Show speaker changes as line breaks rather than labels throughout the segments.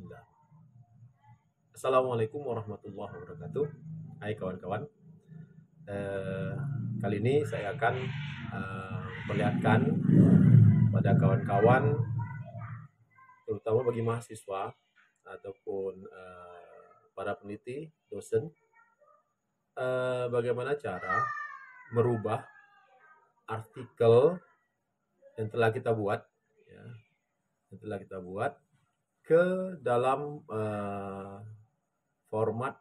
Sunda. Assalamualaikum warahmatullahi wabarakatuh. Hai kawan-kawan. Kali ini saya akan memperlihatkan pada kawan-kawan, terutama bagi mahasiswa ataupun para peneliti, dosen, bagaimana cara merubah artikel yang telah kita buat, ya, ke dalam format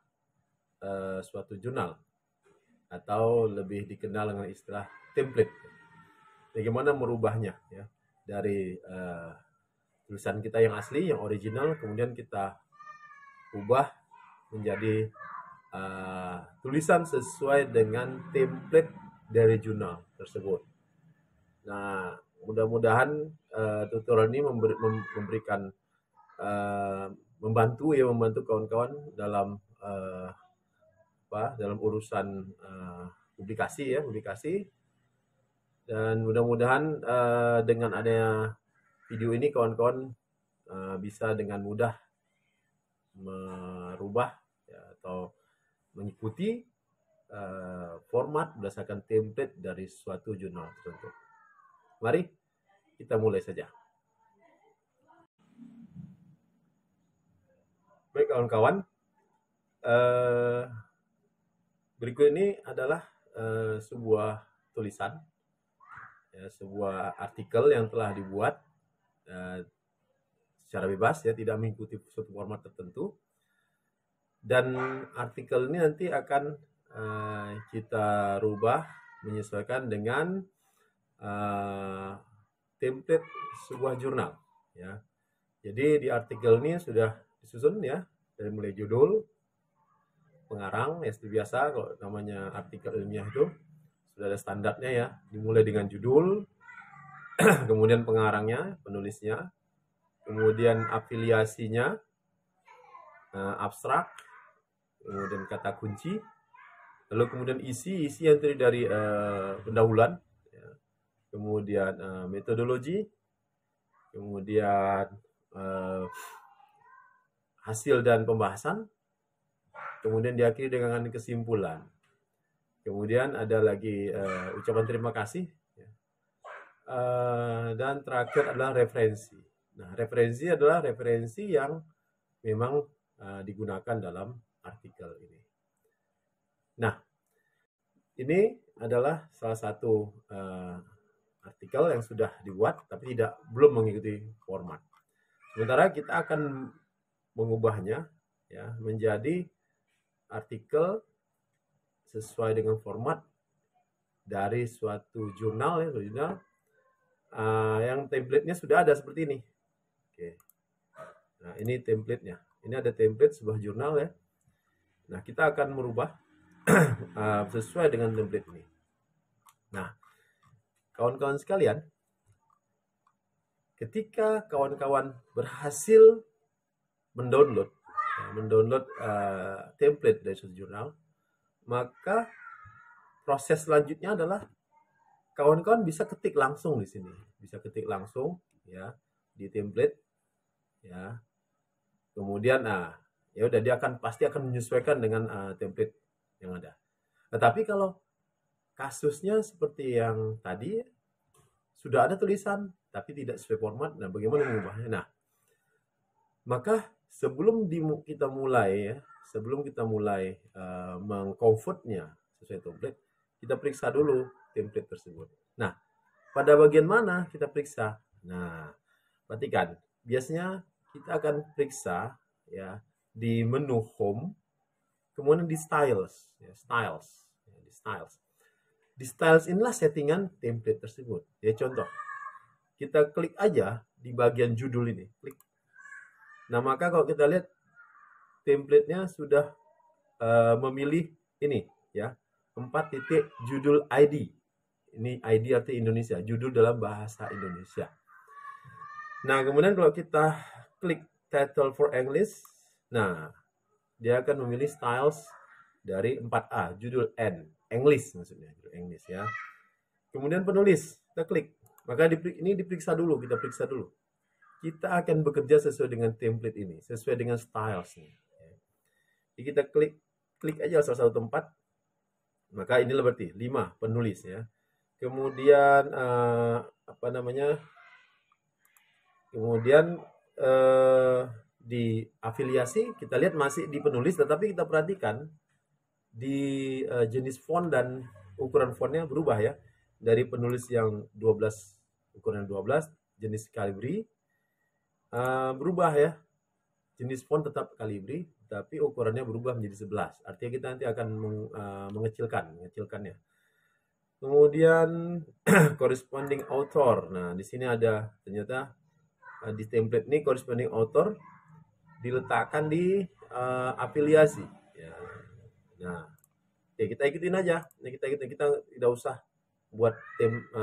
suatu jurnal atau lebih dikenal dengan istilah template. Bagaimana merubahnya, ya, dari tulisan kita yang asli, yang original, kemudian kita ubah menjadi tulisan sesuai dengan template dari jurnal tersebut. Nah, mudah-mudahan tutorial ini memberikan membantu kawan-kawan dalam dalam urusan publikasi, dan mudah-mudahan dengan adanya video ini kawan-kawan bisa dengan mudah merubah, ya, atau mengikuti format berdasarkan template dari suatu jurnal tertentu. Mari kita mulai saja. Baik kawan-kawan, berikut ini adalah sebuah tulisan, ya, sebuah artikel yang telah dibuat secara bebas, ya, tidak mengikuti suatu format tertentu. Dan artikel ini nanti akan kita rubah menyesuaikan dengan template sebuah jurnal, ya. Jadi di artikel ini sudah disusun, ya, dari mulai judul, pengarang, ya, seperti biasa kalau namanya artikel ilmiah itu sudah ada standarnya, ya. Dimulai dengan judul, kemudian pengarangnya, penulisnya, kemudian afiliasinya, abstrak, kemudian kata kunci, lalu kemudian isi yang terdiri dari pendahuluan, ya, kemudian metodologi, kemudian hasil dan pembahasan, kemudian diakhiri dengan kesimpulan, kemudian ada lagi ucapan terima kasih, ya. Dan terakhir adalah referensi. Nah, referensi adalah referensi yang memang digunakan dalam artikel ini. Nah, ini adalah salah satu artikel yang sudah dibuat tapi belum mengikuti format. Sementara kita akan mengubahnya, ya, menjadi artikel sesuai dengan format dari suatu jurnal, ya, jurnal yang template-nya sudah ada seperti ini. Oke. Nah, ini template-nya. Ini ada template sebuah jurnal, ya. Nah, kita akan merubah sesuai dengan template ini. Nah, kawan-kawan sekalian, ketika kawan-kawan berhasil mendownload template dari suatu jurnal, maka proses selanjutnya adalah kawan-kawan bisa ketik langsung di sini, ya, di template, ya. Kemudian ya udah, dia pasti akan menyesuaikan dengan template yang ada. Tetapi kalau kasusnya seperti yang tadi, sudah ada tulisan tapi tidak sesuai format, nah bagaimana mengubahnya? Nah, maka sebelum kita mulai mengconvertnya sesuai template, kita periksa dulu template tersebut. Nah, pada bagian mana kita periksa? Nah, perhatikan, biasanya kita akan periksa, ya, di menu home, kemudian di styles, ya, di styles inilah settingan template tersebut. Ya, contoh, kita klik aja di bagian judul ini, klik. Nah, maka kalau kita lihat template-nya sudah memilih ini, ya, 4 titik judul ID. Ini ID arti Indonesia, judul dalam bahasa Indonesia. Nah, kemudian kalau kita klik title for English, nah, dia akan memilih styles dari 4A, judul N, English maksudnya, judul English, ya. Kemudian penulis, kita klik. Maka ini kita periksa dulu. kita akan bekerja sesuai dengan template ini, sesuai dengan styles-nya. Jadi kita klik aja salah satu tempat, maka inilah berarti 5 penulis ya. Kemudian apa namanya? Kemudian di afiliasi kita lihat masih di penulis, tetapi kita perhatikan di jenis font dan ukuran fontnya berubah ya. Dari penulis yang 12 ukuran 12 jenis Calibri berubah ya. Jenis font tetap Calibri, tapi ukurannya berubah menjadi 11. Artinya kita nanti akan mengecilkannya. Kemudian corresponding author. Nah, di sini ada ternyata di template ini corresponding author diletakkan di afiliasi. Ya. Nah, oke, kita ikutin aja. Nah, kita tidak usah buat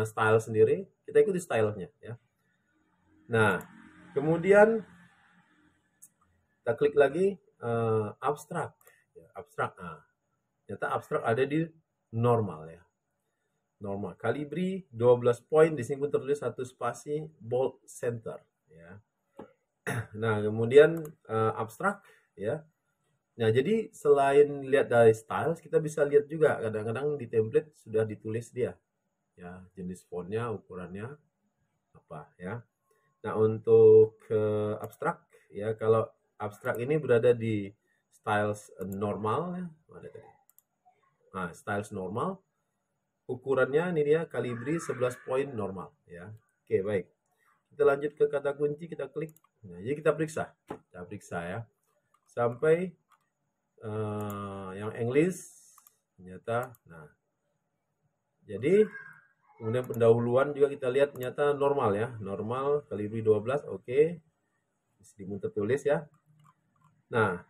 style sendiri. Kita ikuti stylenya ya. Nah, kemudian kita klik lagi abstrak. Ya, abstrak. Nah, ternyata abstrak ada di normal ya. Normal. Calibri 12 poin, di sini pun tertulis 1 spasi bold center ya. Nah, kemudian abstrak ya. Nah, jadi selain lihat dari styles, kita bisa lihat juga kadang-kadang di template sudah ditulis dia ya, jenis fontnya, ukurannya apa ya. Nah, untuk abstrak ya, kalau abstrak ini berada di styles normal ya. Ada tadi. Nah, styles normal. Ukurannya ini dia Calibri 11 poin normal ya. Oke, baik. Kita lanjut ke kata kunci, kita klik. Nah, jadi kita periksa ya. Sampai yang English ternyata. Nah, jadi kemudian pendahuluan juga kita lihat ternyata normal ya. Normal Calibri 12, oke. Meskipun tertulis ya. Nah,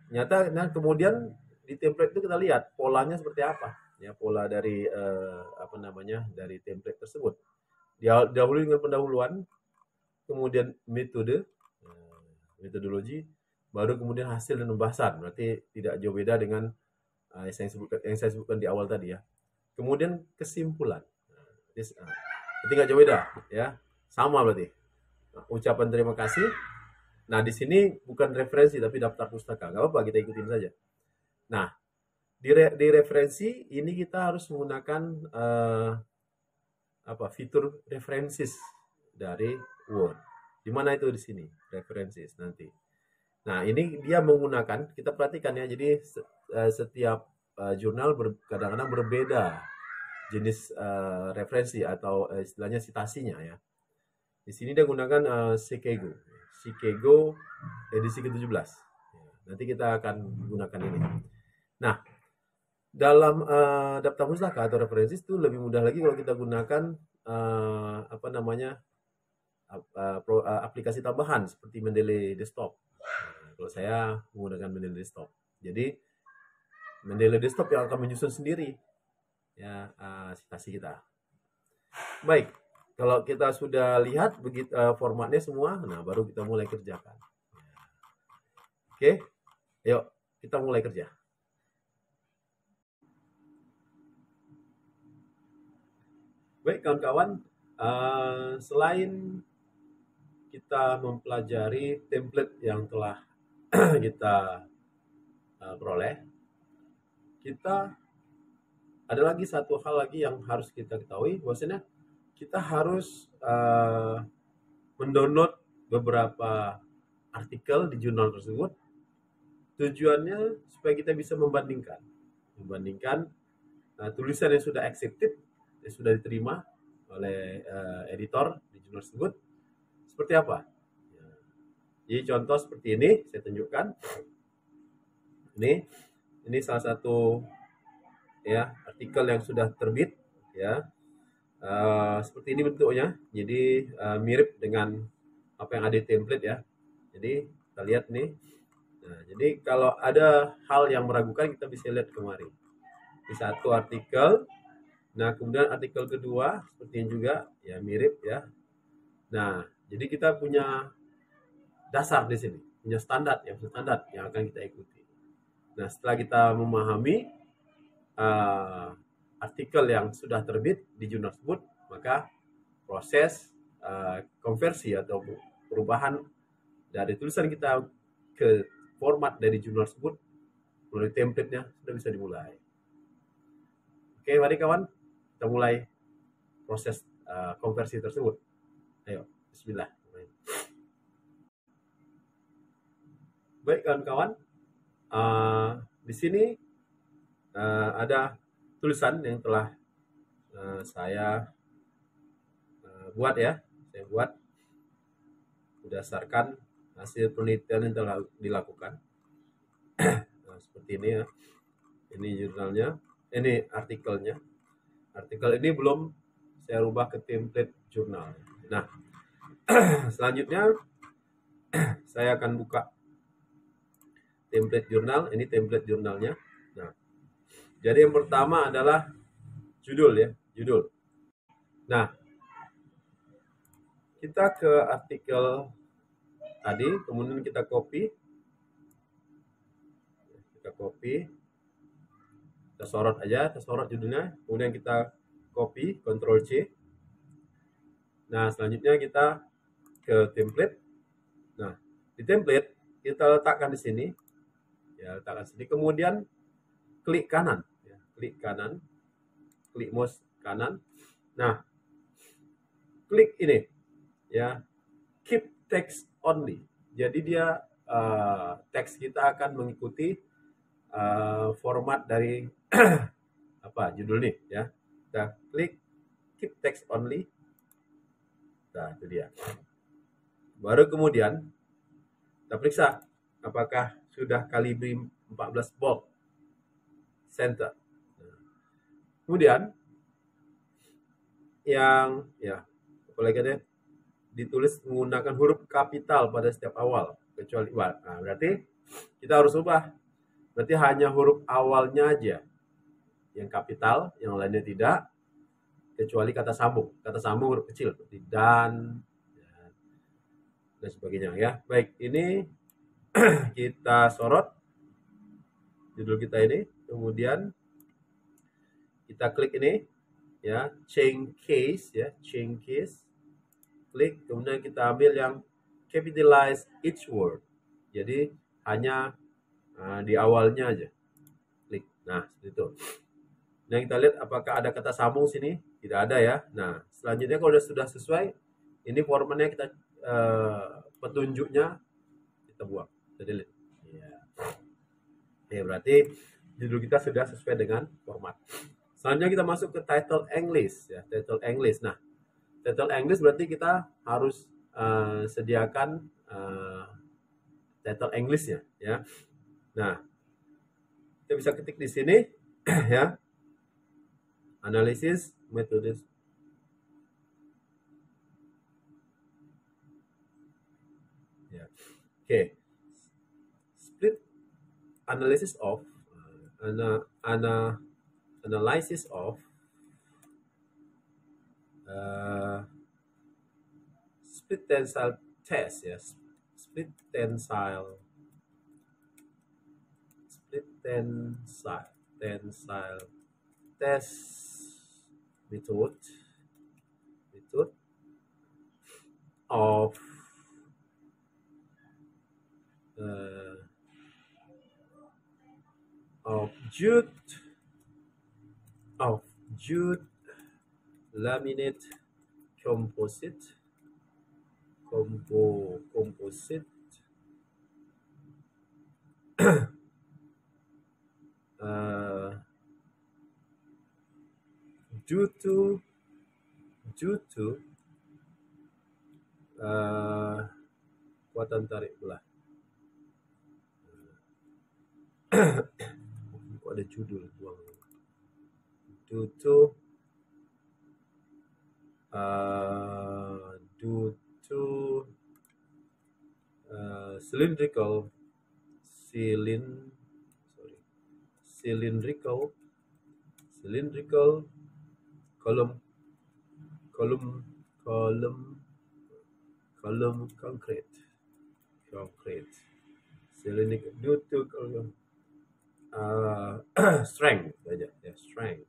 ternyata kemudian di template itu kita lihat polanya seperti apa. Ya, pola dari apa namanya, dari template tersebut. Dahulu dengan pendahuluan, kemudian metodologi, baru kemudian hasil dan pembahasan. Berarti tidak jauh beda dengan yang saya sebutkan di awal tadi ya. Kemudian kesimpulan. Berarti nggak jauh beda ya, sama berarti. Nah, ucapan terima kasih. Nah, di sini bukan referensi tapi daftar pustaka. Nggak apa-apa, kita ikutin saja. Nah, di referensi ini kita harus menggunakan fitur references dari Word. Di mana itu di sini references nanti. Nah, ini dia menggunakan, kita perhatikan ya. Jadi setiap jurnal kadang-kadang berbeda jenis referensi atau istilahnya citasinya ya. Di sini dia gunakan Chicago edisi ke-17. Nanti kita akan gunakan ini. Nah, dalam daftar pustaka atau referensi itu lebih mudah lagi kalau kita gunakan aplikasi tambahan seperti Mendeley Desktop. Nah, kalau saya menggunakan Mendeley Desktop. Jadi Mendeley Desktop yang akan menyusun sendiri ya citasi kita. Baik, kalau kita sudah lihat begitu formatnya semua, nah baru kita mulai kerjakan. Oke, yuk kita mulai kerja. Baik kawan-kawan, selain kita mempelajari template yang telah kita peroleh, kita ada lagi satu hal lagi yang harus kita ketahui, bahwasanya kita harus mendownload beberapa artikel di jurnal tersebut. Tujuannya supaya kita bisa membandingkan tulisan yang sudah accepted, yang sudah diterima oleh editor di jurnal tersebut seperti apa. Jadi contoh seperti ini saya tunjukkan. Ini salah satu ya artikel yang sudah terbit ya. Seperti ini bentuknya. Jadi mirip dengan apa yang ada di template ya. Jadi kita lihat nih. Nah, jadi kalau ada hal yang meragukan kita bisa lihat kemari. Di satu artikel. Nah, kemudian artikel kedua seperti ini juga ya mirip ya. Nah, jadi kita punya dasar di sini, punya standar yang akan kita ikuti. Nah, setelah kita memahami artikel yang sudah terbit di jurnal tersebut, maka proses konversi atau perubahan dari tulisan kita ke format dari jurnal tersebut melalui template-nya sudah bisa dimulai. Oke, mari kawan, kita mulai proses konversi tersebut. Ayo, bismillah. Baik kawan-kawan, di sini ada tulisan yang telah saya buat ya. Saya buat berdasarkan hasil penelitian yang telah dilakukan. Nah, seperti ini ya. Ini jurnalnya, ini artikelnya. Artikel ini belum saya rubah ke template jurnal. Nah, selanjutnya saya akan buka template jurnal. Ini template jurnalnya. Nah, jadi yang pertama adalah judul ya, judul. Nah, kita ke artikel tadi, kemudian kita copy, kita sorot aja, kita sorot judulnya, kemudian kita copy, Ctrl C. Nah, selanjutnya kita ke template. Nah, di template kita letakkan di sini, ya letakkan sini, kemudian klik kanan, ya, klik kanan, klik mouse kanan. Nah, klik ini, ya, keep text only. Jadi dia teks kita akan mengikuti format dari apa judul nih ya. Kita klik keep text only. Nah, itu dia. Baru kemudian kita periksa apakah sudah kalibri 14 bold center. Nah, kemudian yang ya apalagi ada ditulis menggunakan huruf kapital pada setiap awal kecuali nah, berarti kita harus ubah. Berarti hanya huruf awalnya aja yang kapital, yang lainnya tidak, kecuali kata sambung. Kata sambung huruf kecil seperti dan sebagainya ya. Baik, ini kita sorot judul kita ini, kemudian kita klik ini ya, change case ya, change case. Klik, kemudian kita ambil yang capitalize each word. Jadi hanya di awalnya aja. Klik. Nah, seperti itu. Nah, kita lihat apakah ada kata sambung sini. Tidak ada ya. Nah, selanjutnya kalau sudah sesuai, ini formatnya kita petunjuknya kita buang. Kita delete. Ya. Oke, berarti judul kita sudah sesuai dengan format. Selanjutnya kita masuk ke title English ya, title English. Nah, title English berarti kita harus sediakan title English-nya ya. Nah, kita bisa ketik di sini ya. Analisis metode. Ya. Oke. Split analysis of analysis of split tensile test ya. Split tensile test method of jute laminate composite due to kekuatan tarik belah. Kok ada judul buang. Due to cylindrical column concrete cylindrical due to strength aja ya, strength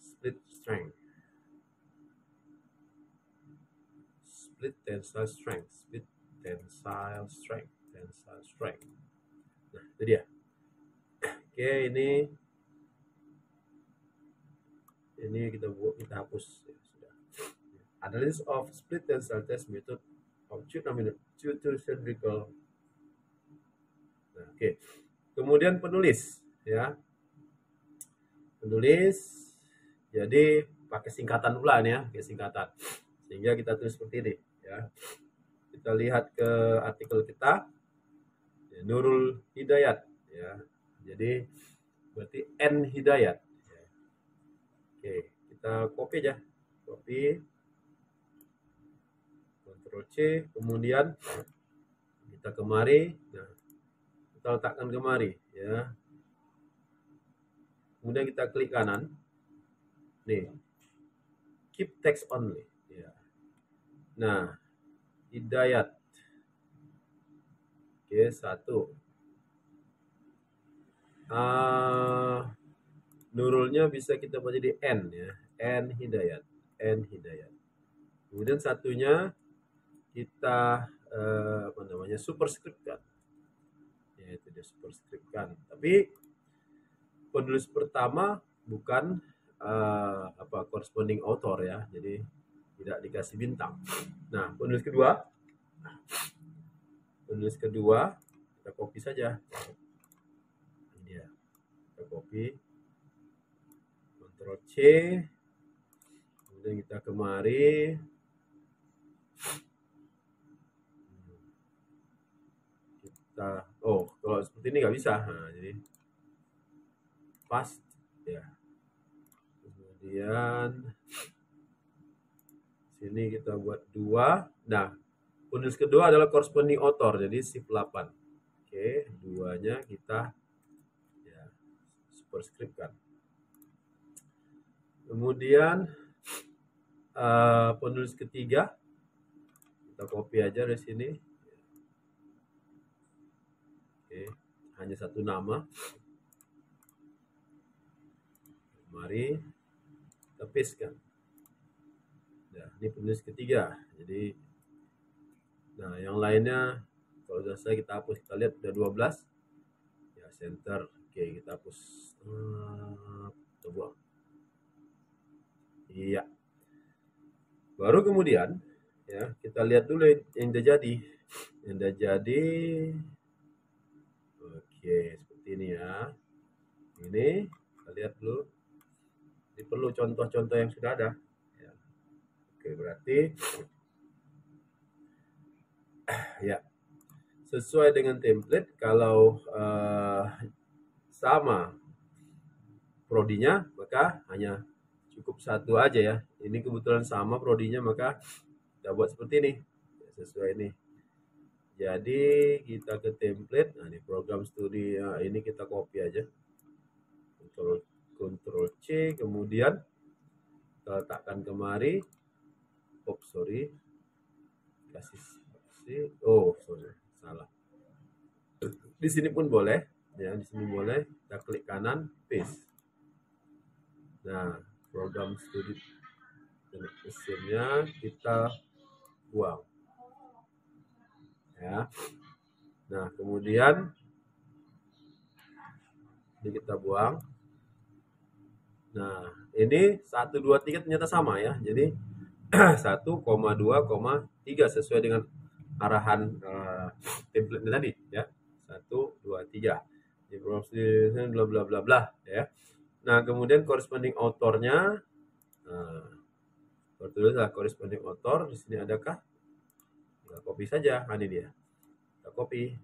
split strength. split tensile strength, tensile strength. Nah, itu dia. Oke, ini kita hapus ya, sudah. Analysis of split tensile test method of two cylindrical. Nah, oke. Kemudian penulis ya. Penulis jadi pakai singkatan pula nih ya, pakai singkatan. Sehingga kita tulis seperti ini ya. Kita lihat ke artikel kita ya, Nurul Hidayat ya. Jadi berarti N Hidayat. Ya. Oke, kita copy aja. Copy. Ctrl C, kemudian kita kemari. Nah, kita letakkan kemari ya. Kemudian kita klik kanan. Nih. Keep text only ya. Nah, Hidayat. Oke, 1. Nurulnya bisa kita baca di N ya. N Hidayat. Kemudian satunya kita superscriptkan. Ya, itu dia superscriptkan. Tapi penulis pertama bukan corresponding author ya. Jadi tidak dikasih bintang. Nah, penulis kedua kita copy saja. Ini dia. Kita copy. Ctrl C. Kemudian kita kemari. Kalau seperti ini nggak bisa. Nah, jadi paste ya. Kemudian sini kita buat 2. Nah, penulis kedua adalah corresponding author, jadi shift 8. Oke, 2-nya kita ya superscriptkan. Kemudian penulis ketiga kita copy aja dari sini. Oke, hanya satu nama. Mari kita pastekan. Nah, ini penulis ketiga. Jadi, nah yang lainnya kalau sudah selesai kita hapus. Kita lihat udah 12. Ya, center. Oke, kita hapus. Kita buang. Iya. Baru kemudian ya kita lihat dulu yang udah jadi. Oke, seperti ini ya. Ini kita lihat dulu. Ini perlu contoh-contoh yang sudah ada. Ya. Oke, berarti ya sesuai dengan template. Kalau sama prodinya maka hanya cukup satu aja ya. Ini kebetulan sama prodinya maka kita buat seperti ini sesuai ini. Jadi kita ke template. Nah, ini program studi ini kita copy aja. Ctrl C, kemudian kita letakkan kemari. Salah. Di sini pun boleh ya, di sini boleh. Kita klik kanan, paste. Nah, program studi mesinnya kita buang ya. Nah, kemudian ini kita buang. Nah, ini 1, 2, 3 ternyata sama ya. Jadi 1,2,3 sesuai dengan arahan template tadi ya. 1, 2, 3. Di bla bla bla bla ya. Nah, kemudian corresponding authornya. Tertulislah corresponding author. Di sini adakah? Kita copy saja. Ini dia. Kita copy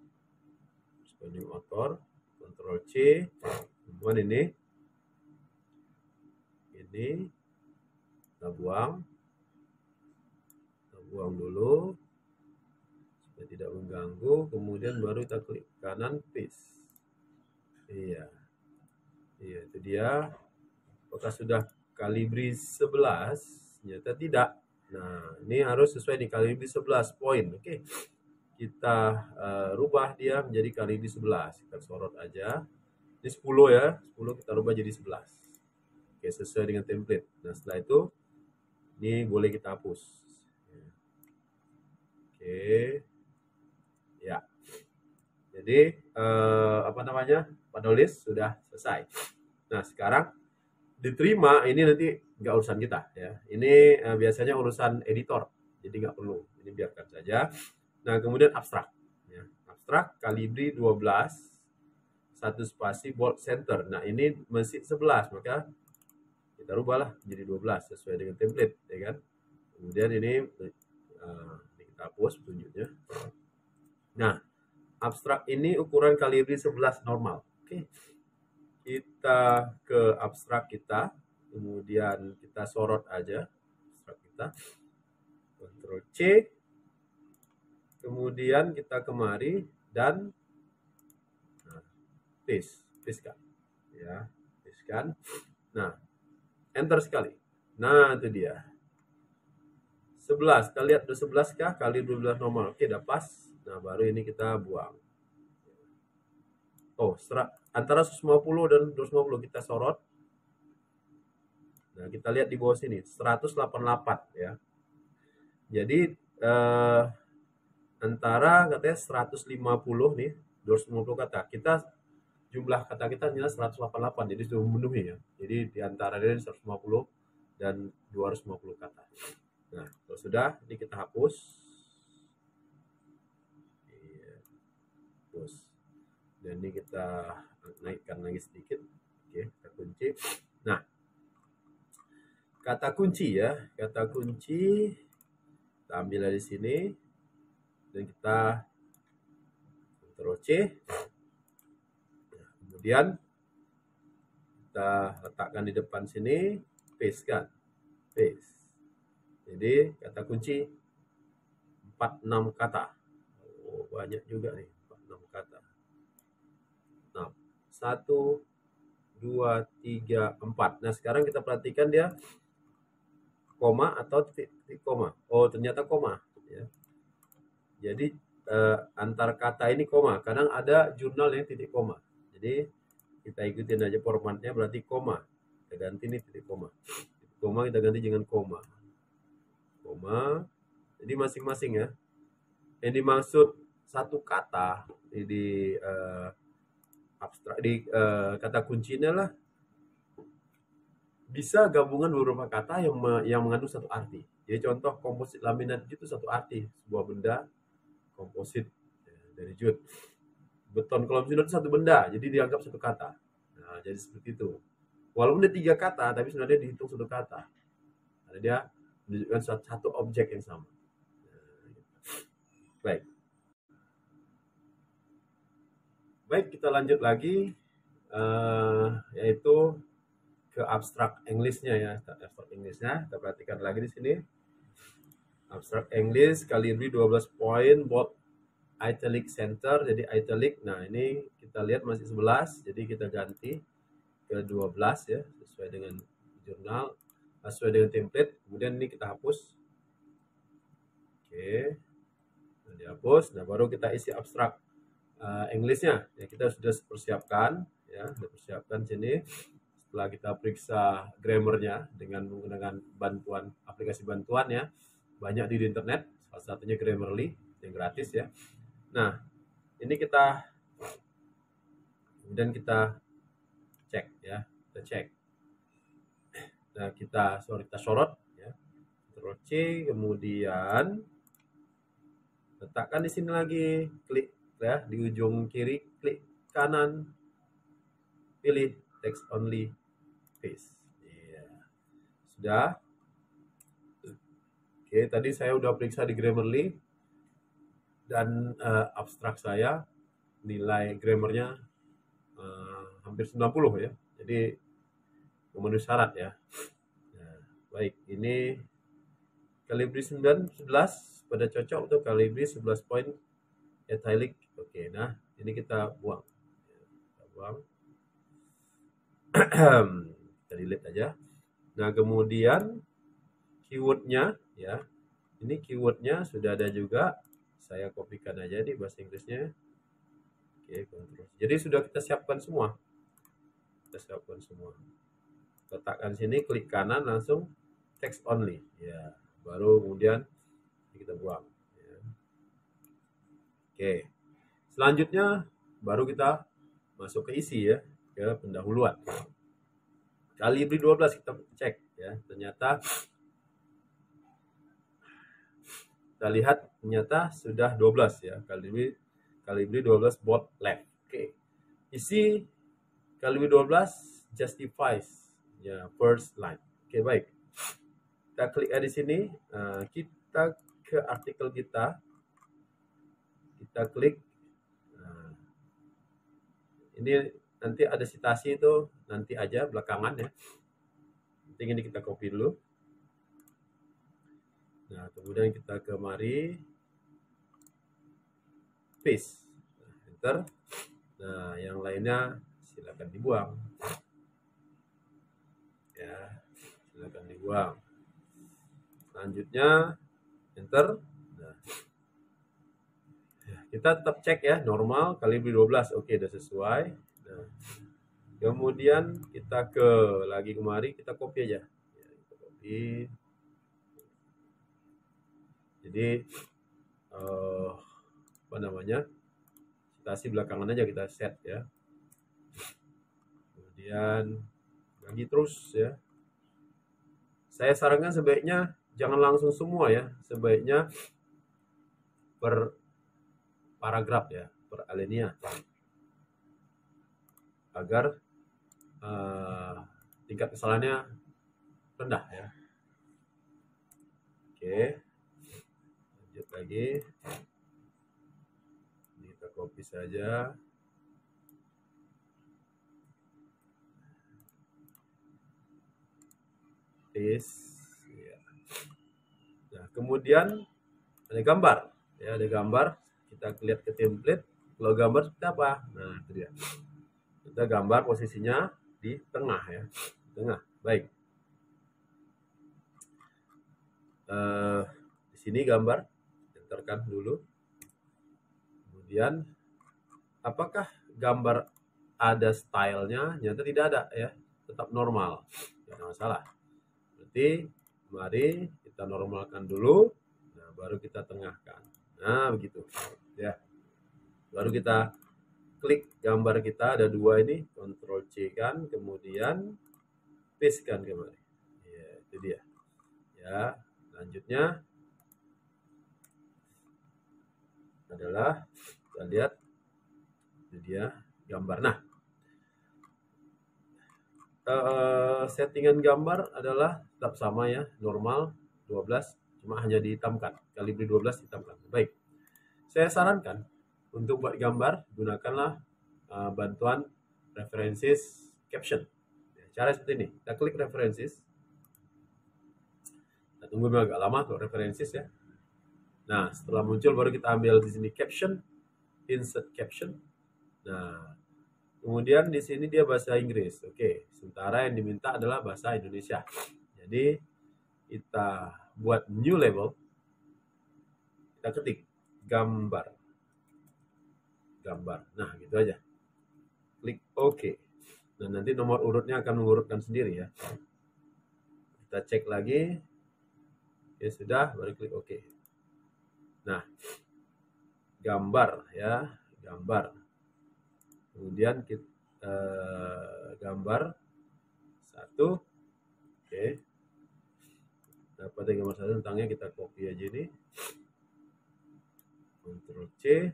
corresponding author. Ctrl C. Kemudian ini kita buang dulu supaya tidak mengganggu. Kemudian baru kita klik kanan, paste. Iya, itu dia. Apakah sudah kalibri 11? Ternyata tidak. Nah, ini harus sesuai di kalibri 11 poin. Oke, kita rubah dia menjadi kalibri 11. Kita sorot aja. Ini 10 ya, 10 kita rubah jadi 11. Oke, sesuai dengan template. Nah, setelah itu ini boleh kita hapus. Oke. Ya. Jadi penulis sudah selesai. Nah, sekarang diterima ini nanti nggak urusan kita ya. Ini biasanya urusan editor. Jadi nggak perlu. Ini biarkan saja. Nah, kemudian abstrak. Ya. Abstrak Calibri 12 satu spasi bold center. Nah, ini mesti 11, maka kita rubahlah menjadi 12 sesuai dengan template, ya kan? Kemudian ini kita hapus petunjuknya. Nah, abstrak ini ukuran Calibri 11 normal. Oke. Kita ke abstrak kita, kemudian kita sorot aja abstrak kita. Ctrl C. Kemudian kita kemari dan pastekan. Ya, pastekan. Nah, enter sekali. Nah, itu dia. 11. Kita lihat udah 11 kah? Kali 12 normal. Oke, udah pas. Nah, baru ini kita buang. Oh, antara 150 dan 250 kita sorot. Nah, kita lihat di bawah sini 188 ya. Jadi antara katanya 150 nih, 250 kata. Kita jumlah kata kita nilai 188, jadi sudah memenuhi ya. Jadi di antara ini 150 dan 250 kata. Nah, kalau sudah, ini kita hapus. Hapus. Dan ini kita naikkan lagi sedikit. Oke, kita kunci. Nah, kata kunci ya, kata kunci kita ambil dari sini dan kita Ctrl C. Nah, kemudian kita letakkan di depan sini, paste kan, paste. Jadi kata kunci 46 kata. Oh, banyak juga nih, 46 kata. Nah, 1, 2, 3, 4. Nah, sekarang kita perhatikan dia koma atau titik koma. Oh, ternyata koma ya. Jadi antar kata ini koma. Kadang ada jurnal yang titik koma. Jadi kita ikutin aja formatnya, berarti koma. Kita ganti ini titik koma. Titik koma kita ganti dengan koma. Koma. Jadi masing-masing ya. Yang dimaksud satu kata di abstrak di kata kuncinya lah bisa gabungan beberapa kata yang mengandung satu arti. Jadi contoh komposit laminat itu satu arti, sebuah benda komposit dari jut. Beton kolom sinut itu satu benda, jadi dianggap satu kata. Nah, jadi seperti itu. Walaupun dia 3 kata, tapi sebenarnya dihitung satu kata. Karena dia menunjukkan satu objek yang sama. Baik. Baik, kita lanjut lagi, yaitu ke abstrak English-nya ya. Abstrak English-nya kita perhatikan lagi di sini. Abstrak English Calibri 12 poin bold italic center, jadi italic. Nah, ini kita lihat masih 11, jadi kita ganti ke 12 ya, sesuai dengan jurnal, sesuai dengan template. Kemudian ini kita hapus. Oke. Nah, dihapus. Nah, baru kita isi abstrak English-nya. Ya, kita sudah persiapkan ya, sudah persiapkan sini. Setelah kita periksa grammarnya dengan menggunakan bantuan aplikasi bantuan ya, banyak di internet, salah satunya Grammarly yang gratis ya. Nah, ini kita kemudian kita cek ya, kita cek. Nah, kita sorot ya, Ctrl C, kemudian letakkan di sini lagi, klik ya di ujung kiri, klik kanan, pilih text only, paste. Ya. Sudah. Oke, tadi saya udah periksa di Grammarly dan abstrak saya nilai grammarnya hampir 90 ya. Jadi memenuhi syarat ya. Nah, baik, ini Calibri 11 pada cocok untuk Calibri 11 poin italic. Oke, nah ini kita buang. Kita buang. Kita delete aja. Nah, kemudian keywordnya ya, ini keywordnya sudah ada juga, saya kopikan aja di bahasa Inggrisnya. Oke, kontrol. Jadi sudah kita siapkan semua, letakkan sini, klik kanan, langsung text only ya, baru kemudian kita buang ya. Oke. Selanjutnya baru kita masuk ke isi ya, ke pendahuluan. Kalibri 12 kita cek ya. Ternyata kita lihat ternyata sudah 12 ya. Kalibri 12 bot left. Oke. Isi Kalibri 12 justifies ya first line. Oke, baik. Kita klik di sini, kita ke artikel kita klik. Ini nanti ada citasi itu nanti aja belakangan ya. Penting ini kita copy dulu. Nah, kemudian kita kemari paste, enter. Nah, yang lainnya silakan dibuang. Ya, silakan dibuang. Selanjutnya enter. Nah, kita tetap cek ya, normal Kalibri 12, oke, udah sesuai. Nah, kemudian kita lagi kemari, kita copy aja ya, kita copy. Jadi apa namanya, citasi belakangan aja kita set ya. Kemudian lagi terus ya. Saya sarankan sebaiknya jangan langsung semua ya, sebaiknya per paragraf ya, per alinea, agar tingkat kesalahannya rendah ya. Oke, lanjut lagi, ini kita copy saja. Paste ya. Nah, kemudian ada gambar ya, ada gambar. Kita lihat ke template, kalau gambar seperti apa? Nah, itu dia. Kita gambar posisinya di tengah ya, di tengah. Baik. Di sini gambar, enterkan dulu. Kemudian apakah gambar ada stylenya? Nyata tidak ada ya, tetap normal, tidak masalah. Berarti mari kita normalkan dulu. Nah, baru kita tengahkan. Nah, begitu ya. Baru kita klik gambar kita, ada dua ini, Ctrl C kan, kemudian paste kan kembali ya, itu dia ya. Selanjutnya adalah kita lihat itu dia gambar. Nah, settingan gambar adalah tetap sama ya, normal 12, cuma hanya dihitamkan, Kalibri 12 hitamkan. Baik, saya sarankan untuk buat gambar gunakanlah bantuan references caption. Cara seperti ini, kita klik references. Kita tunggu agak lama untuk references ya. Nah, setelah muncul baru kita ambil di sini caption, insert caption. Nah, kemudian di sini dia bahasa Inggris. Oke, sementara yang diminta adalah bahasa Indonesia. Jadi kita buat new label. Kita ketik gambar. Nah, gitu aja. Klik OK. Nah, nanti nomor urutnya akan mengurutkan sendiri ya. Kita cek lagi. Ya sudah, baru klik OK. Nah, gambar ya, gambar. Kemudian kita gambar satu. Oke. Dapat gambar satu, tentangnya kita copy aja ini. Ctrl C.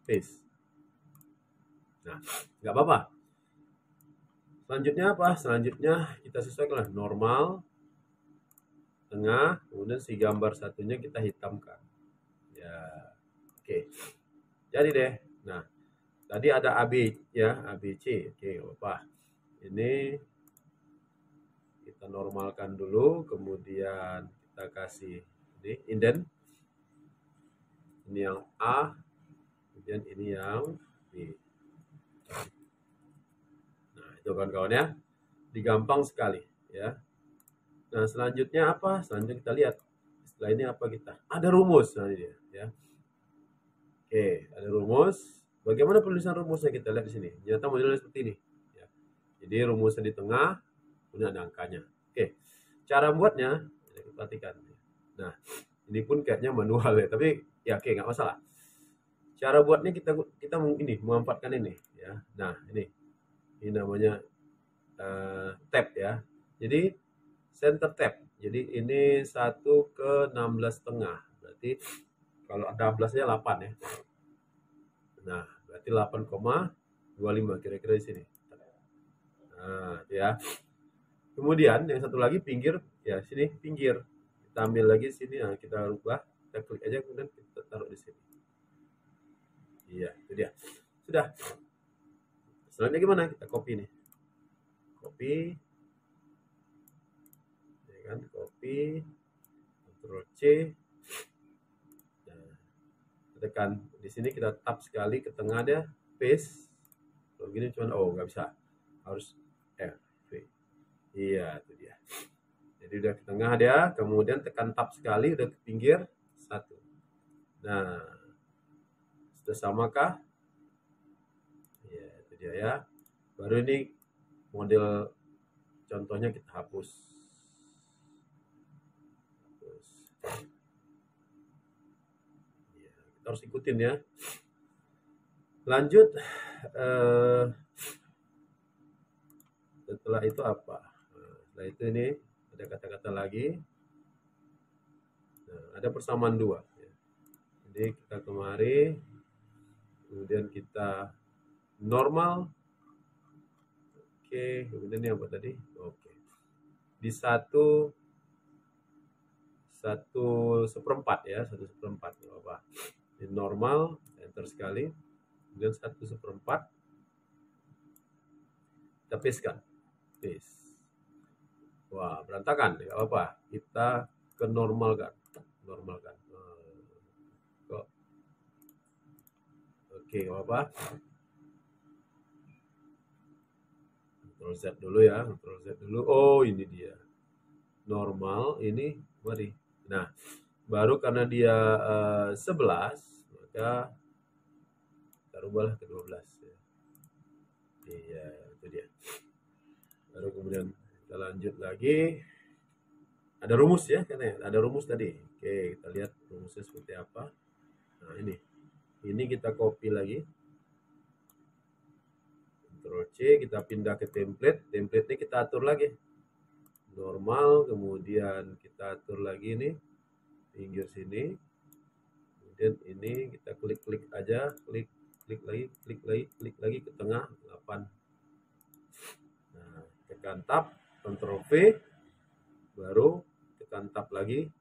Paste. Nah, nggak apa-apa. Selanjutnya apa? Selanjutnya kita sesuaikan normal, tengah, kemudian si gambar satunya kita hitamkan. Ya, oke. Jadi deh. Nah, tadi ada AB ya, ABC. Oke, apa? Ini kita normalkan dulu, kemudian kita kasih ini indent. Ini yang A, kemudian ini yang B. Nah, itu kawan-kawan ya. Digampang sekali ya. Nah, selanjutnya apa? Selanjutnya kita lihat. Setelah ini apa kita? Ada rumus nah ini dia ya. Oke, ada rumus. Bagaimana penulisan rumusnya kita lihat di sini. Ternyata modelnya seperti ini ya. Jadi rumusnya di tengah, kemudian ada angkanya. Oke. Cara buatnya kita perhatikan. Nah, Ini pun kayaknya manual ya, tapi ya oke, nggak masalah. Cara buatnya kita ini memanfaatkan ini ya. Nah, ini namanya tab ya. Jadi center tab. Jadi ini 1 ke 16,5. Berarti kalau 16-nya 8 ya. Nah, berarti 8,25 kira-kira di sini. Nah, ya. Kemudian yang satu lagi pinggir, ya sini pinggir. Kita ambil lagi sini, nah, kita rubah, kita klik aja kemudian kita taruh di sini. Iya, itu dia. Sudah. Selanjutnya gimana? Kita copy nih. Copy. Ya kan? Copy. Ctrl C. Nah, tekan di sini kita tap sekali ke tengah dia, paste. Kalau gini cuman nggak bisa. Harus F. Iya, itu dia. Jadi udah ke tengah dia, kemudian tekan tab sekali, udah ke pinggir, 1. Nah, sudah samakah? Ya, itu dia ya. Baru ini model contohnya kita hapus. Ya, kita harus ikutin ya. Lanjut, setelah itu apa? Nah, setelah itu ini ada kata-kata lagi. Nah, ada persamaan 2. Jadi kita kemari, kemudian kita normal. Oke, kemudian ini apa tadi? Oke. Di 1/1 ya, 1/1 apa? Di normal, enter sekali. Kemudian 1/1 kita paste-kan. Paste. Wah, berantakan, nggak apa-apa. Kita ke normalkan. Kok. Oke, nggak apa-apa. Ctrl Z dulu ya, Ctrl Z dulu. Oh, ini dia. Normal, ini mari. Nah, baru karena dia 11, maka kita rubahlah ke 12 ya. Iya, itu dia. Baru kemudian kita lanjut lagi. Ada rumus ya, katanya. Ada rumus tadi. Oke, kita lihat rumusnya seperti apa. Nah, ini kita copy lagi. Ctrl C, kita pindah ke template. Template-nya kita atur lagi. Normal, kemudian kita atur lagi nih. Pinggir sini. Kemudian ini kita klik-klik aja. Klik lagi ke tengah. 8. Nah, tekan tab. Ctrl V. Baru tekan tab lagi.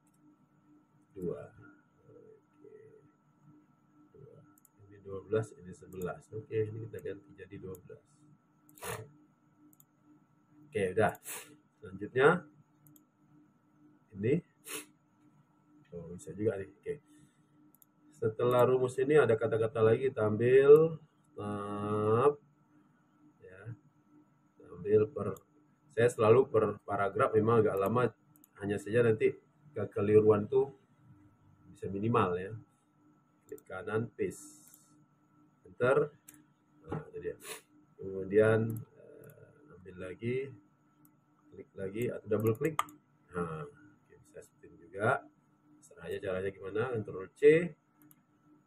2. 12, ini 11. Oke, ini kita ganti jadi 12. Oke, udah. Selanjutnya ini bisa juga nih. Oke. Setelah rumus ini ada kata-kata lagi, kita ambil tab ya. Ambil saya selalu per paragraf, memang agak lama, hanya saja nanti kekeliruan tuh bisa minimal ya. Klik kanan, paste. Enter. Nah, itu dia. Kemudian ambil lagi, klik lagi atau double klik. Nah, bisa seperti juga. Serah aja caranya gimana. Ctrl C.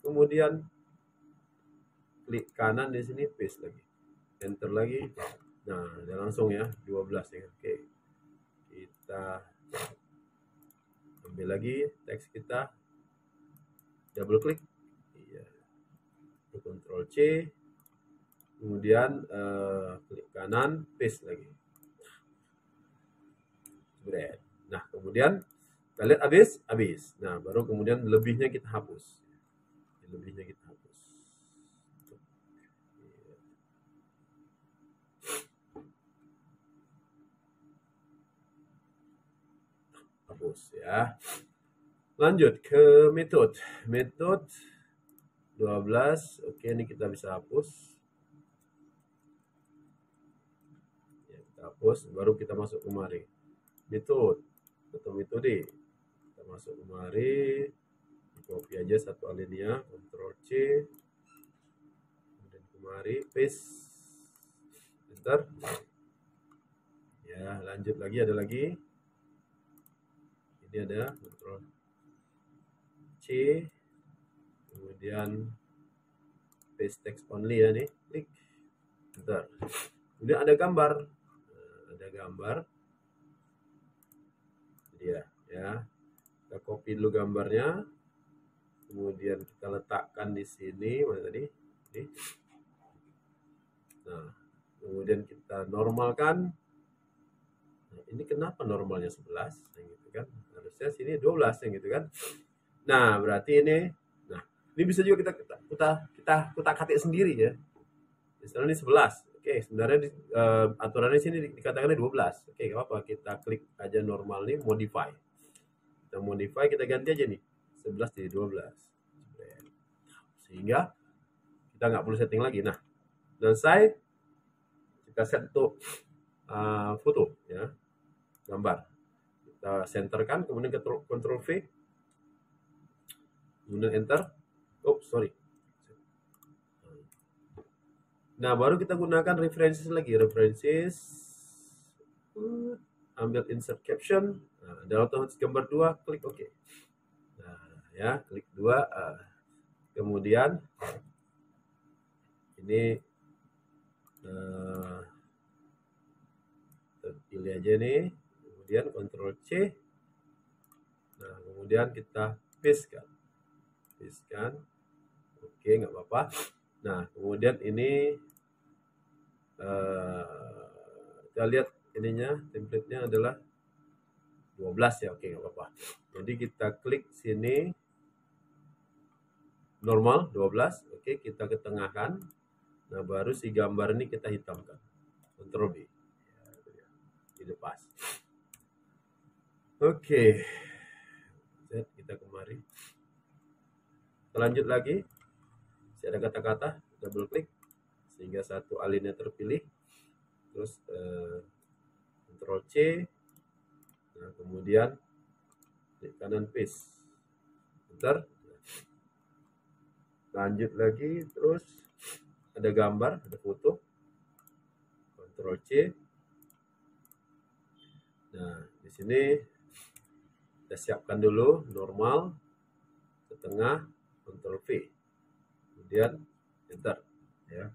Kemudian klik kanan di sini, paste lagi. Enter lagi. Nah, udah langsung ya 12 ya. Oke. Kita ambil lagi teks kita. Double klik. Iya. Ctrl C. Kemudian klik kanan, paste lagi. Nah, kemudian kita lihat habis. Nah, baru kemudian lebihnya kita hapus. Lebihnya kita hapus. Hapus ya. Lanjut ke metode. Metode 12. Oke, ini kita bisa hapus. Ya, kita hapus, baru kita masuk kemari. Metode atau metode. Kita masuk kemari. Copy aja satu alinea, Ctrl C. Kemudian kemari, paste. Enter. Ya, lanjut lagi, ada lagi. Ini ada Ctrl C, kemudian paste text only ya nih, klik, enter. Kemudian ada gambar, dia ya. Kita copy dulu gambarnya, kemudian kita letakkan di sini, mana tadi? Ini. Nah, kemudian kita normalkan. Nah, ini kenapa normalnya 11 yang gitu kan? Harusnya sini 12 yang gitu kan. Nah, berarti ini, nah, ini bisa juga kita kutak-katik sendiri ya. Misalnya ini 11. Oke, sebenarnya aturannya sini dikatakannya 12. Oke, nggak apa-apa, kita klik aja normal nih, modify. Kita modify, kita ganti aja nih, 11 jadi 12. Sehingga kita nggak perlu setting lagi. Nah, selesai, kita set untuk foto ya, gambar. Kita centerkan, kemudian Ctrl V, kemudian enter. Sorry. Nah, baru kita gunakan references lagi. References, ambil insert caption. Nah, dalam otomatis gambar 2, klik OK. Nah, ya, klik 2. Kemudian ini pilih aja nih. Kemudian Ctrl C. Nah, kemudian kita paste kan. Oke, nggak apa-apa. Nah, kemudian ini kita lihat ininya, template-nya adalah 12 ya. Oke, nggak apa-apa. Jadi kita klik sini normal 12. Oke, kita ketengahkan. Nah, baru si gambar ini kita hitamkan. Ctrl B. Ini pas. Oke. Kita kemari. Kita lanjut lagi. Masih ada kata-kata, double klik sehingga satu alinea terpilih. Terus Ctrl C. Nah, kemudian klik kanan paste. Enter. Lanjut lagi, terus ada gambar, ada foto. Ctrl C. Nah, di sini kita siapkan dulu normal, ke tengah, Ctrl V. Kemudian enter ya.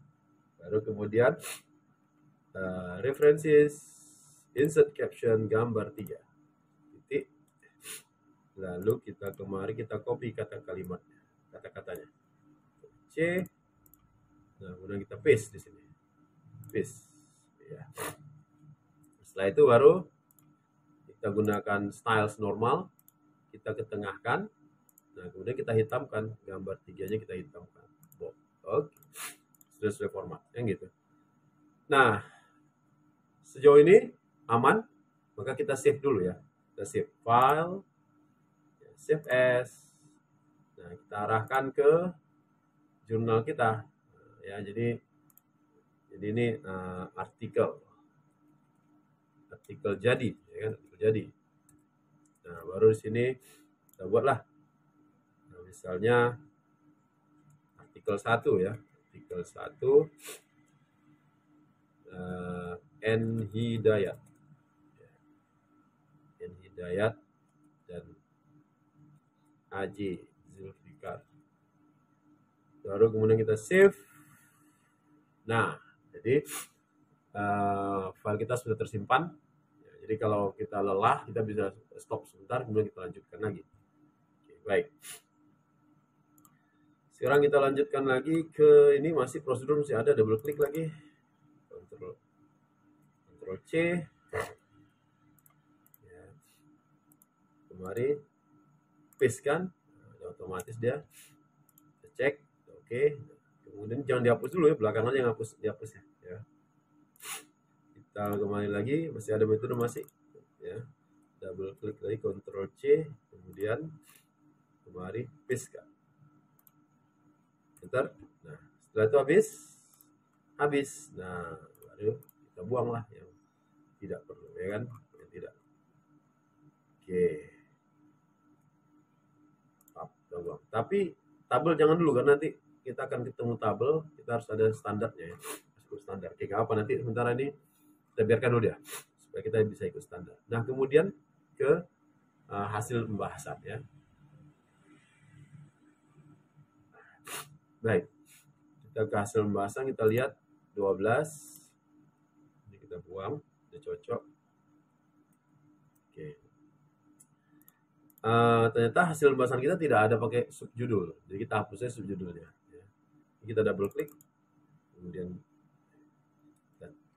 Baru kemudian references, insert caption, gambar 3 titik. Lalu kita kemari, kita copy kalimatnya, kata-katanya. C. Nah, kemudian kita paste di sini. Paste ya. Setelah itu baru kita gunakan styles normal, kita ketengahkan. Nah, kemudian kita hitamkan, gambar 3-nya kita hitamkan. Oke. Sudah sesuai format yang gitu. Nah, sejauh ini aman, maka kita save dulu ya. Kita save file, save as. Nah, kita arahkan ke jurnal kita ya. Jadi ini artikel jadi ya kan, artikel jadi. Nah, baru di sini kita buatlah, nah, misalnya artikel 1 ya, artikel 1 N Hidayat dan AJ Zulfikar. Baru kemudian kita save. Nah, jadi file kita sudah tersimpan. Jadi kalau kita lelah, kita bisa stop sebentar, kemudian kita lanjutkan lagi. Oke, baik. Sekarang kita lanjutkan lagi ke ini, masih prosedur masih ada, double klik lagi. Ctrl C. Ya. Kemari paste kan, nah, otomatis dia kita cek, oke. Kemudian jangan dihapus dulu ya, belakangan yang dihapus ya. Kita kembali lagi, masih ada metode masih ya. Double klik lagi, Ctrl C, kemudian kemari paste kan. Enter. Nah, setelah itu habis. Nah, baru kita buanglah yang tidak perlu ya kan, yang tidak. Oke. Kita buang. Tapi tabel jangan dulu, karena nanti kita akan ketemu tabel, kita harus ada standarnya ya. Ikut standar. Oke, nggak apa, nanti sementara ini kita biarkan dulu ya, supaya kita bisa ikut standar. Nah, kemudian ke hasil pembahasan ya. Baik, kita ke hasil pembahasan, kita lihat 12. Ini kita buang, sudah cocok. Oke. Ternyata hasil pembahasan kita tidak ada pakai subjudul, jadi kita hapus saja subjudulnya. Ya. Kita double klik, kemudian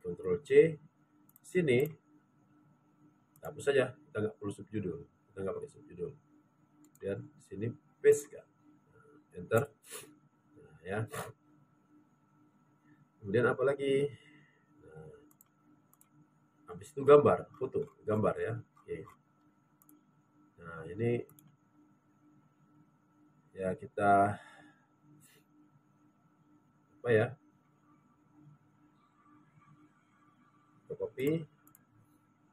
Ctrl C, sini kita hapus saja, kita nggak perlu subjudul, kita nggak pakai subjudul. Dan sini paste kan, enter. Nah, ya. Kemudian apa lagi? Nah, habis itu gambar, foto, gambar ya. Oke. Nah, ini ya kita apa ya? Kita copy,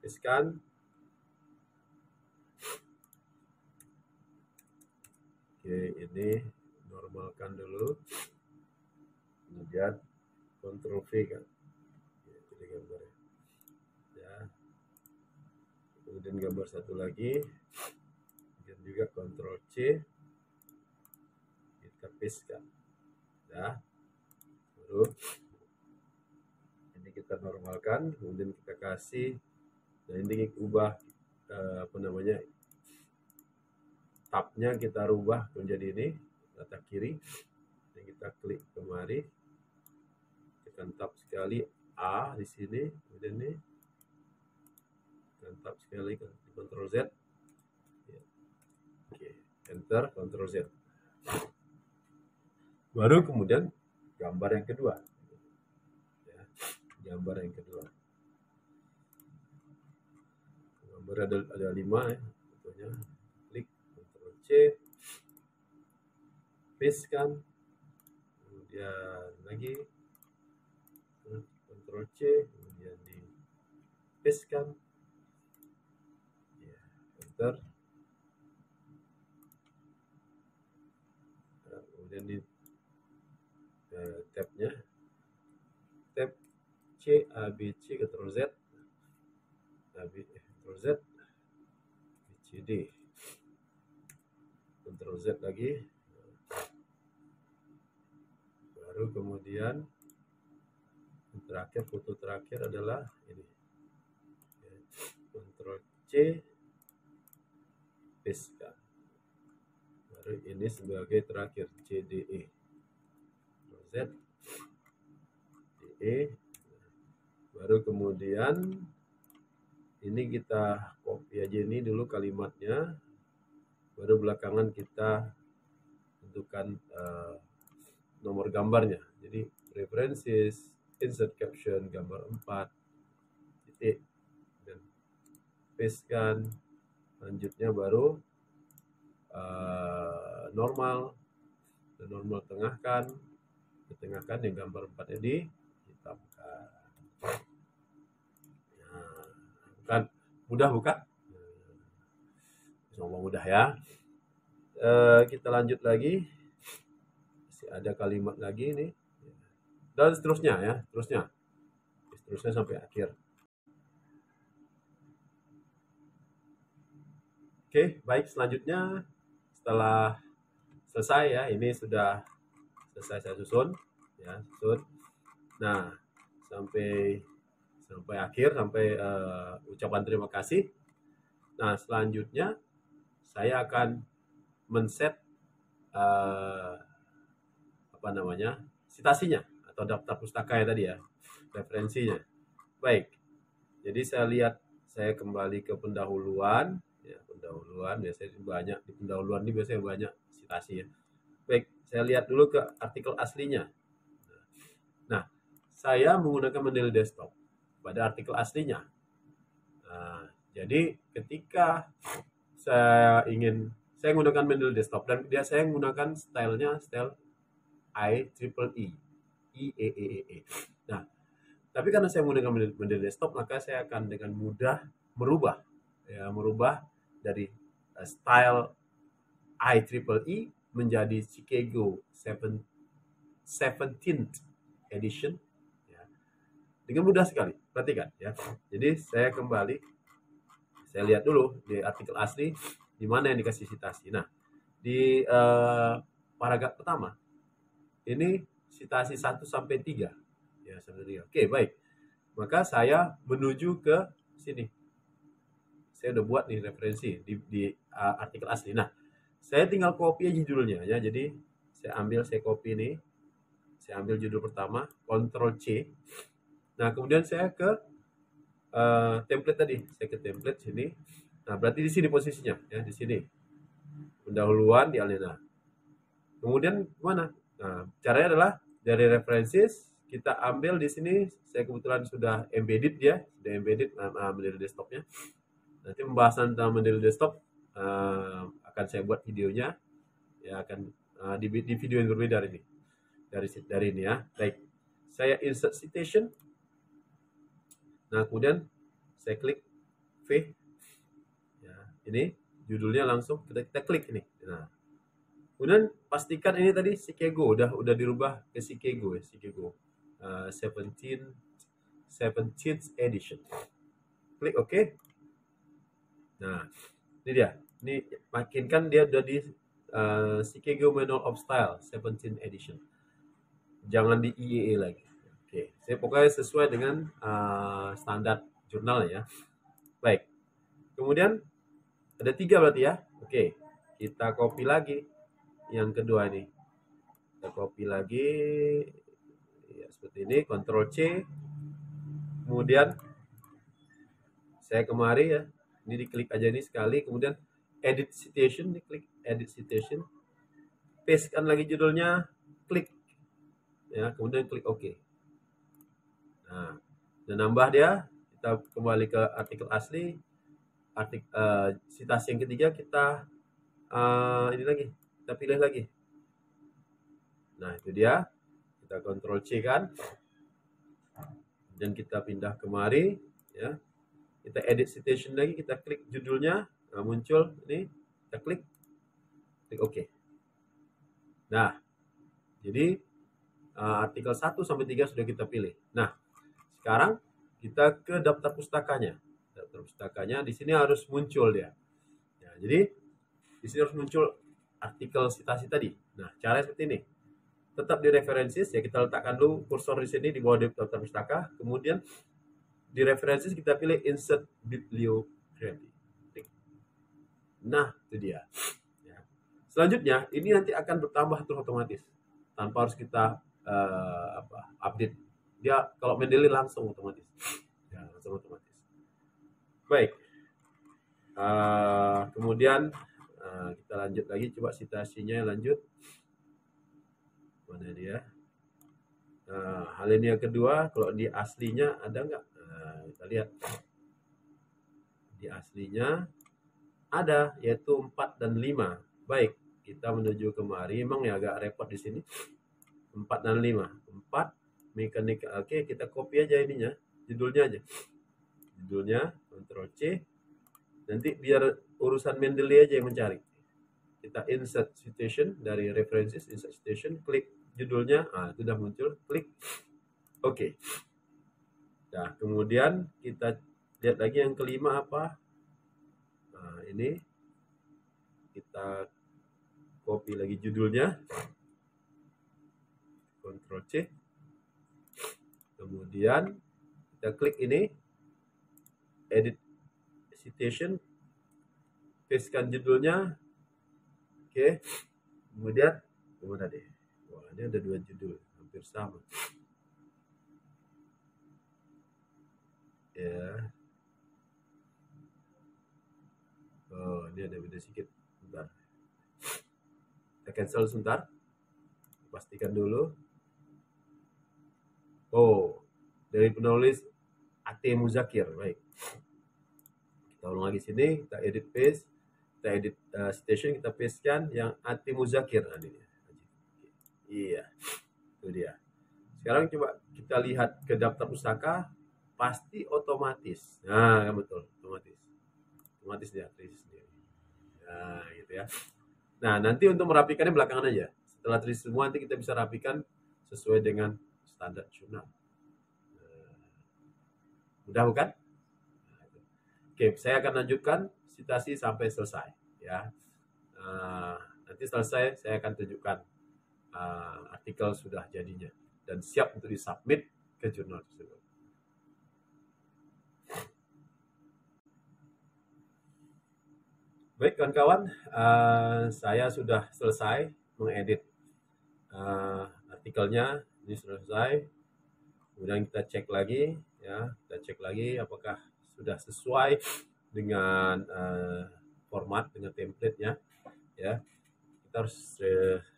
pastekan. Oke, ini normalkan dulu. Kemudian Ctrl V kan. Jadi gambar ya. Kemudian gambar satu lagi. Kemudian juga Ctrl C. Kita pastekan. Ya. Baru ini kita normalkan, kemudian kita kasih, nah ini ubah apa namanya, tabnya kita rubah menjadi ini letak kiri. Dan kita klik kemari, tekan tab sekali A di sini, kemudian ini tekan tab sekali, Ctrl Z. Oke, enter, Ctrl Z. Baru kemudian gambar yang kedua. Ya, gambar yang kedua. Gambar ada 5 ya, contohnya. Klik Ctrl C, pastekan, kemudian lagi Ctrl C, kemudian di pastekan, ya, enter. Nah, kemudian di tabnya, tab C, A, B, C, Ctrl Z, Ctrl Z, B, C, D, Ctrl Z lagi. Baru kemudian yang terakhir, foto terakhir adalah ini. Ctrl C, pastekan. Baru ini sebagai terakhir, CDE. Ctrl Z, DE. Baru kemudian ini kita copy aja ini dulu kalimatnya. Baru belakangan kita tentukan nomor gambarnya. Jadi references, insert caption, gambar 4, titik, dan pastekan. Lanjutnya baru normal, dan normal tengahkan, ditengahkan yang gambar 4-nya dihitamkan. Nah, bukan mudah bukan? Semoga mudah ya. Kita lanjut lagi. Masih ada kalimat lagi nih. Dan seterusnya ya, seterusnya sampai akhir. Oke, baik, selanjutnya setelah selesai ya, ini sudah selesai saya susun ya, susun. Nah, sampai akhir, sampai ucapan terima kasih. Nah, selanjutnya saya akan men-set apa namanya, citasinya atau daftar pustaka ya tadi ya, referensinya. Baik, jadi saya kembali ke pendahuluan ya, pendahuluan biasanya banyak, di pendahuluan ini biasanya banyak citasi ya. Baik, saya lihat dulu ke artikel aslinya. Nah, saya menggunakan Mendeley Desktop pada artikel aslinya. Nah, jadi ketika saya menggunakan Mendeley Desktop, dan saya menggunakan stylenya style IEEE, IEEE. Nah, tapi karena saya menggunakan Mendeley Desktop, maka saya akan dengan mudah merubah dari style IEEE menjadi Chicago 17th edition ya. Dengan mudah sekali, perhatikan ya. Jadi saya lihat dulu di artikel asli di mana yang dikasih citasi. Nah, di paragraf pertama ini citasi 1 sampai 3. Ya, sampai 3. Oke, baik. Maka saya menuju ke sini. Saya udah buat nih referensi di artikel asli. Nah, saya tinggal copy aja judulnya ya. Jadi saya copy nih. Saya ambil judul pertama, Ctrl C. Nah, kemudian saya ke template tadi. Saya ke template sini. Nah, berarti di sini posisinya ya, di sini. Pendahuluan di Alena. Kemudian mana? Nah, caranya adalah dari references kita ambil di sini. Saya kebetulan sudah embedded ya, sudah embedded menjadi desktopnya. Nanti pembahasan tentang model desktop akan saya buat videonya ya, akan di video yang berbeda ini dari ini ya. Baik, saya insert citation. Nah, kemudian saya klik V ya, ini judulnya langsung kita klik ini. Nah, kemudian pastikan ini tadi Chicago udah dirubah ke Chicago ya, Chicago 17th edition. Klik OK. Nah, ini dia. Ini makin kan dia udah di Chicago Manual of Style 17th edition. Jangan di IEE lagi. Oke, saya pokoknya sesuai dengan standar jurnal ya. Baik. Kemudian ada 3 berarti ya. Oke, kita copy lagi yang kedua ini. Kita copy lagi ya, seperti ini, Ctrl C. Kemudian saya kemari ya. Ini diklik aja ini sekali, kemudian edit citation, diklik edit citation. Pastekan lagi judulnya, klik ya, kemudian klik OK. Nah, dan nambah dia, kita kembali ke artikel asli, citasi yang ketiga kita ini lagi, kita pilih lagi. Nah, itu dia, kita Ctrl C kan, dan kita pindah kemari ya, kita edit citation lagi, kita klik judulnya, nah, muncul ini, kita klik OK. Nah, jadi artikel 1 sampai 3 sudah kita pilih. Nah, sekarang kita ke daftar pustakanya. Daftar pustakanya di sini harus muncul dia. Nah, jadi di sini harus muncul artikel citasi tadi. Nah, caranya seperti ini. Tetap di references ya, kita letakkan dulu kursor di sini di bawah daftar pustaka. Kemudian di references kita pilih insert bibliography. Nah, itu dia. Ya. Selanjutnya ini nanti akan bertambah terus otomatis tanpa harus kita update. Dia kalau Mendeley langsung otomatis. Ya, langsung otomatis. Baik. Kemudian kita lanjut lagi, coba citasinya lanjut. Mana dia? Hal ini yang kedua, kalau di aslinya ada nggak? Kita lihat. Di aslinya ada, yaitu 4 dan 5. Baik, kita menuju kemari. Memang ya agak repot di sini. 4 dan 5. 4 mekanika. Oke, kita copy aja ininya, judulnya aja. Judulnya Ctrl C. Nanti biar urusan Mendeley aja yang mencari. Kita insert citation dari references, insert citation, klik judulnya, itu sudah muncul, klik OK. Nah, kemudian kita lihat lagi yang kelima apa? Nah, ini kita copy lagi judulnya, Ctrl C. Kemudian kita klik ini, edit citation, pastekan judulnya. Oke. Kemudian mana deh? Wah, ini ada 2 judul, hampir sama. Ya. Oh, ini ada beda sedikit. Bentar. Kita cancel sebentar. Pastikan dulu. Oh, dari penulis AT Muzakir. Baik. Kita ulang lagi sini, kita edit paste, kita edit citation, kita pastekan yang AT Muzakir. Nah, ini. Iya. Itu dia. Sekarang coba kita lihat ke daftar pustaka, pasti otomatis. Nah, betul, otomatis. Otomatis dia terisi sendiri. Nah, gitu ya. Nah, nanti untuk merapikannya belakangan aja. Setelah terisi semua, nanti kita bisa rapikan sesuai dengan standar jurnal. Mudah bukan? Oke, saya akan lanjutkan citasi sampai selesai. Ya. Nanti selesai, saya akan tunjukkan artikel sudah jadinya dan siap untuk disubmit ke jurnal tersebut. Baik kawan-kawan, saya sudah selesai mengedit artikelnya, ini selesai. Kemudian kita cek lagi, ya, kita cek lagi apakah sudah sesuai dengan format, dengan template-nya, ya. Kita harus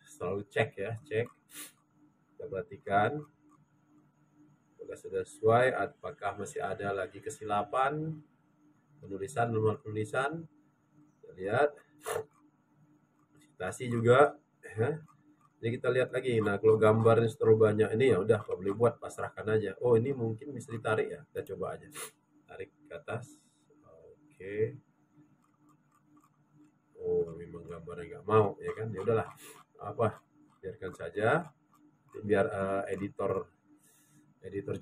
selalu cek, ya, cek. Kita perhatikan apakah sudah sesuai, apakah masih ada lagi kesilapan penulisan, nomor penulisan. Kita lihat citasi juga, ya. Jadi kita lihat lagi. Nah, kalau gambarnya terlalu banyak ini ya udah, kalau boleh buat pasrahkan aja. Oh, ini mungkin bisa ditarik ya. Kita coba aja. Tarik ke atas. Oke. Oh, memang gambarnya nggak mau, ya kan? Ya udahlah. Apa? Biarkan saja. Biar editor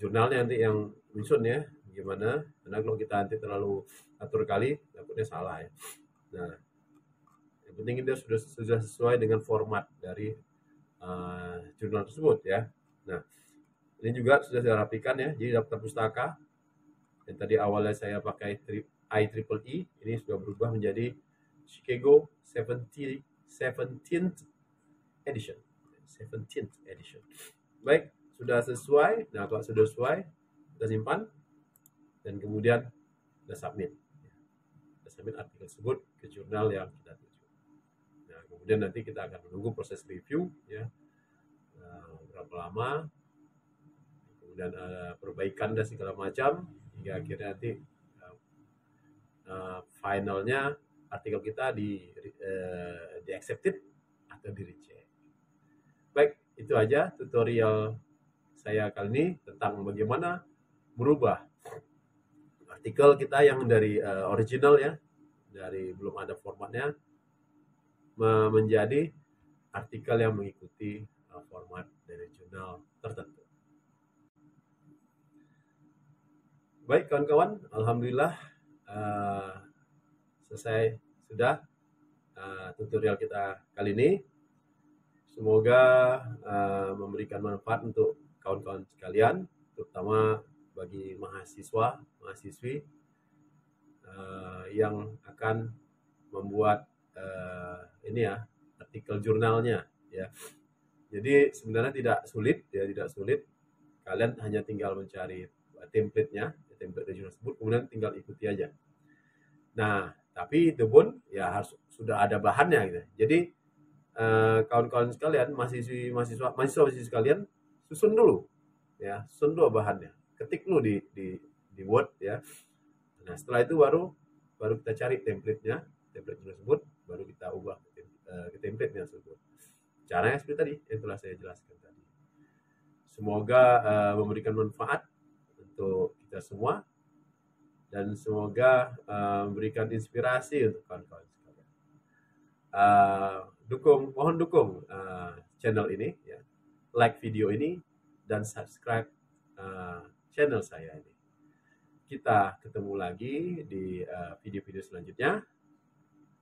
jurnalnya nanti yang nyusun ya. Gimana? Karena kalau kita nanti terlalu atur kali, takutnya salah ya. Nah, yang penting itu sudah sesuai dengan format dari jurnal tersebut ya. Nah, ini juga sudah saya rapikan ya. Jadi daftar pustaka yang tadi awalnya saya pakai IEEE, ini sudah berubah menjadi Chicago 17th edition. 17th edition. Baik, sudah sesuai. Nah, kalau sudah sesuai, kita simpan dan kemudian kita submit. Kita submit artikel tersebut ke jurnal yang kita tuju. Nah, kemudian nanti kita akan menunggu proses review ya. Berapa lama, kemudian perbaikan dan segala macam hingga akhirnya nanti finalnya artikel kita di accepted atau di reject. Baik, itu aja tutorial saya kali ini tentang bagaimana merubah artikel kita yang dari original ya, dari belum ada formatnya menjadi artikel yang mengikuti format dari jurnal tertentu. Baik kawan-kawan, alhamdulillah selesai sudah tutorial kita kali ini. Semoga memberikan manfaat untuk kawan-kawan sekalian, terutama bagi mahasiswa, mahasiswi yang akan membuat ini ya, artikel jurnalnya ya. Jadi sebenarnya tidak sulit ya, tidak sulit. Kalian hanya tinggal mencari template-nya, template jurnal tersebut, kemudian tinggal ikuti aja. Nah, tapi itu pun ya harus sudah ada bahannya gitu. Jadi kawan-kawan sekalian, mahasiswa sekalian, susun dulu ya, susun dulu bahannya. Ketik dulu di Word ya. Nah, setelah itu baru kita cari template-nya, template tersebut, baru kita ubah ke template-nya tersebut. Caranya seperti tadi, yang telah saya jelaskan tadi. Semoga memberikan manfaat untuk kita semua dan semoga memberikan inspirasi untuk kawan-kawan sekalian. Mohon dukung channel ini, ya. Like video ini dan subscribe channel saya ini. Kita ketemu lagi di video-video selanjutnya.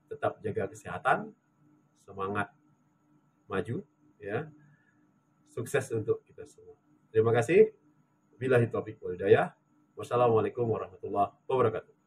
Tetap jaga kesehatan, semangat maju ya. Sukses untuk kita semua. Terima kasih. Billahi taufiq wal hidayah. Wassalamualaikum warahmatullahi wabarakatuh.